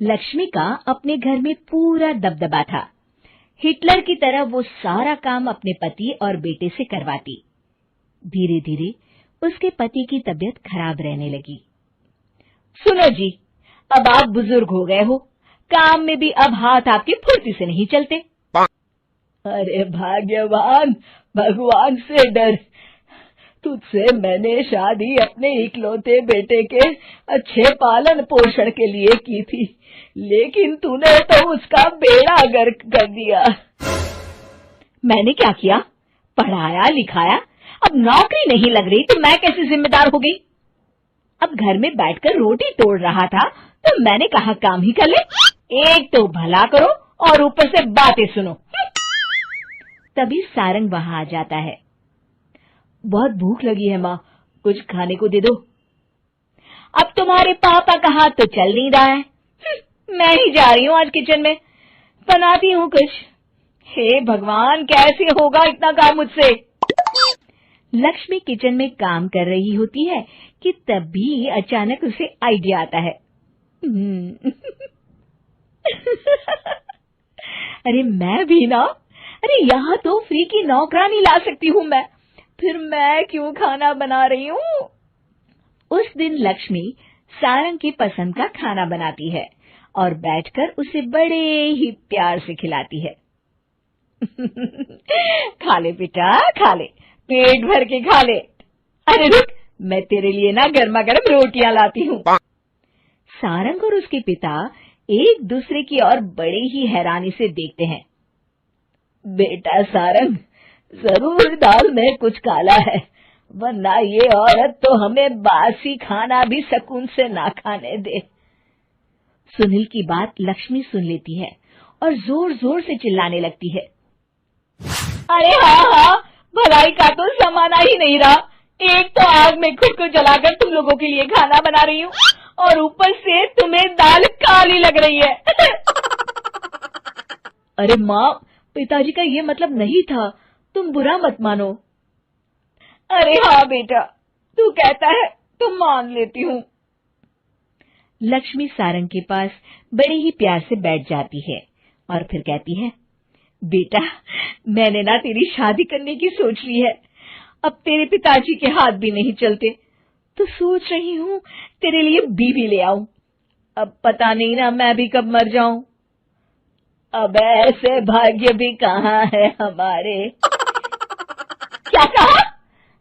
लक्ष्मी का अपने घर में पूरा दबदबा था। हिटलर की तरह वो सारा काम अपने पति और बेटे से करवाती। धीरे धीरे उसके पति की तबीयत खराब रहने लगी। सुनो जी, अब आप बुजुर्ग हो गए हो, काम में भी अब हाथ आपके फुर्ती से नहीं चलते। अरे भाग्यवान, भगवान से डर। तुझसे मैंने शादी अपने इकलौते बेटे के अच्छे पालन पोषण के लिए की थी, लेकिन तूने तो उसका बेड़ा गर्क कर दिया। मैंने क्या किया? पढ़ाया लिखाया, अब नौकरी नहीं लग रही तो मैं कैसे जिम्मेदार हो गई? अब घर में बैठकर रोटी तोड़ रहा था तो मैंने कहा काम ही कर ले। एक तो भला करो और ऊपर से बातें सुनो। तभी सारंग वहां आ जाता है। बहुत भूख लगी है माँ, कुछ खाने को दे दो। अब तुम्हारे पापा का हाथ तो चल नहीं रहा है। मैं ही जा रही हूँ आज किचन में, बनाती हूँ कुछ। हे भगवान, कैसे होगा इतना काम मुझसे? लक्ष्मी किचन में काम कर रही होती है कि तभी अचानक उसे आइडिया आता है। अरे मैं भी ना, अरे यहाँ तो फ्री की नौकरानी ला सकती हूँ मैं, फिर मैं क्यों खाना बना रही हूँ? उस दिन लक्ष्मी सारंग की पसंद का खाना बनाती है और बैठकर उसे बड़े ही प्यार से खिलाती है। खा ले बेटा, खा ले, पेट भर के खा ले। अरे रुक, मैं तेरे लिए ना गर्मा गर्म रोटियां लाती हूँ। सारंग और उसके पिता एक दूसरे की ओर बड़े ही हैरानी से देखते हैं। बेटा सारंग, जरूर दाल में कुछ काला है, वरना ये औरत तो हमें बासी खाना भी सुकून से ना खाने दे। सुनील की बात लक्ष्मी सुन लेती है और जोर जोर से चिल्लाने लगती है। अरे हाँ, भलाई का तो जमाना ही नहीं रहा। एक तो आग में खुद को जलाकर तुम लोगों के लिए खाना बना रही हूँ और ऊपर से तुम्हें दाल काली लग रही है। अरे माँ, पिताजी का ये मतलब नहीं था, तुम बुरा मत मानो। अरे हाँ बेटा, तू कहता है तो मान लेती हूँ। लक्ष्मी सारंग के पास बड़े ही प्यार से बैठ जाती है और फिर कहती है, बेटा मैंने ना तेरी शादी करने की सोच ली है। अब तेरे पिताजी के हाथ भी नहीं चलते तो सोच रही हूँ तेरे लिए बीवी ले आऊं। अब पता नहीं ना मैं भी कब मर जाऊं। अब ऐसे भाग्य भी कहाँ है हमारे। क्या कहा?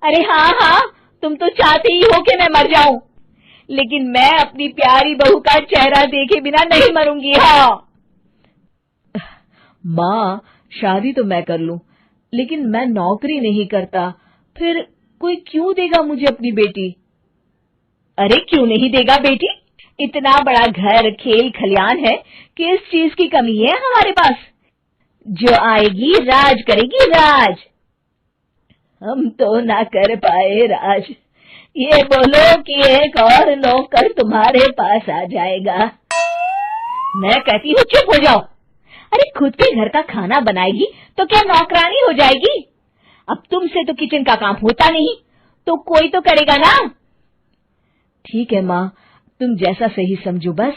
अरे हाँ, तुम तो चाहते ही हो कि मैं मर जाऊं, लेकिन मैं अपनी प्यारी बहू का चेहरा देखे बिना नहीं मरूंगी। हाँ माँ, शादी तो मैं कर लूं, लेकिन मैं नौकरी नहीं करता, फिर कोई क्यों देगा मुझे अपनी बेटी? अरे क्यों नहीं देगा बेटी? इतना बड़ा घर, खेल खलियान है, किस चीज की कमी है हमारे पास? जो आएगी राज करेगी, राज। हम तो ना कर पाए राज, ये बोलो कि एक और नौकर तुम्हारे पास आ जाएगा। मैं कहती हूँ चुप हो जाओ। अरे खुद के घर का खाना बनाएगी तो क्या नौकरानी हो जाएगी? अब तुमसे तो किचन का काम होता नहीं, तो कोई तो करेगा ना। ठीक है माँ, तुम जैसा सही समझो बस।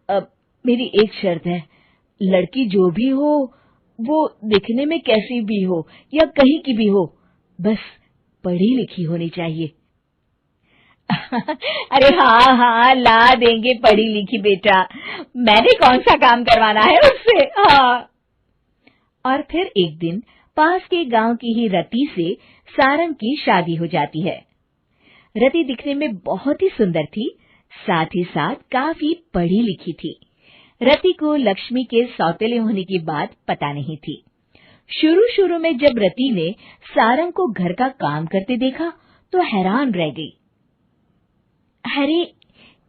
अब मेरी एक शर्त है, लड़की जो भी हो वो दिखने में कैसी भी हो या कहीं की भी हो, बस पढ़ी लिखी होनी चाहिए। अरे हाँ, ला देंगे पढ़ी लिखी बेटा, मैंने कौन सा काम करवाना है उससे। हाँ। और फिर एक दिन पास के गांव की ही रति से सारंग की शादी हो जाती है। रति दिखने में बहुत ही सुंदर थी, साथ ही साथ काफी पढ़ी लिखी थी। रति को लक्ष्मी के सौतेले होने की बात पता नहीं थी। शुरू में जब रति ने सारंग को घर का काम करते देखा तो हैरान रह गई। अरे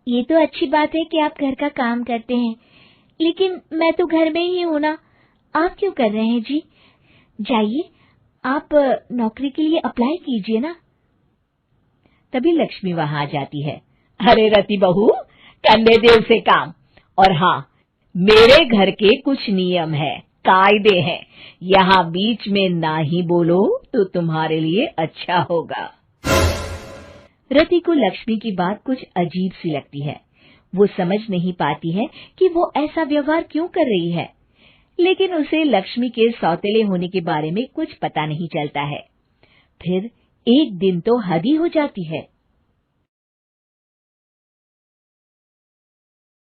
ये तो अच्छी बात है कि आप घर का काम करते हैं, लेकिन मैं तो घर में ही हूं ना, आप क्यों कर रहे हैं जी? जाइए, आप नौकरी के लिए अप्लाई कीजिए ना। तभी लक्ष्मी वहां आ जाती है। अरे रति बहू, करने दे उसे काम। और हाँ, मेरे घर के कुछ नियम है, कायदे हैं, यहाँ बीच में ना ही बोलो तो तुम्हारे लिए अच्छा होगा। रति को लक्ष्मी की बात कुछ अजीब सी लगती है। वो समझ नहीं पाती है कि वो ऐसा व्यवहार क्यों कर रही है, लेकिन उसे लक्ष्मी के सौतेले होने के बारे में कुछ पता नहीं चलता है। फिर एक दिन तो हद ही हो जाती है।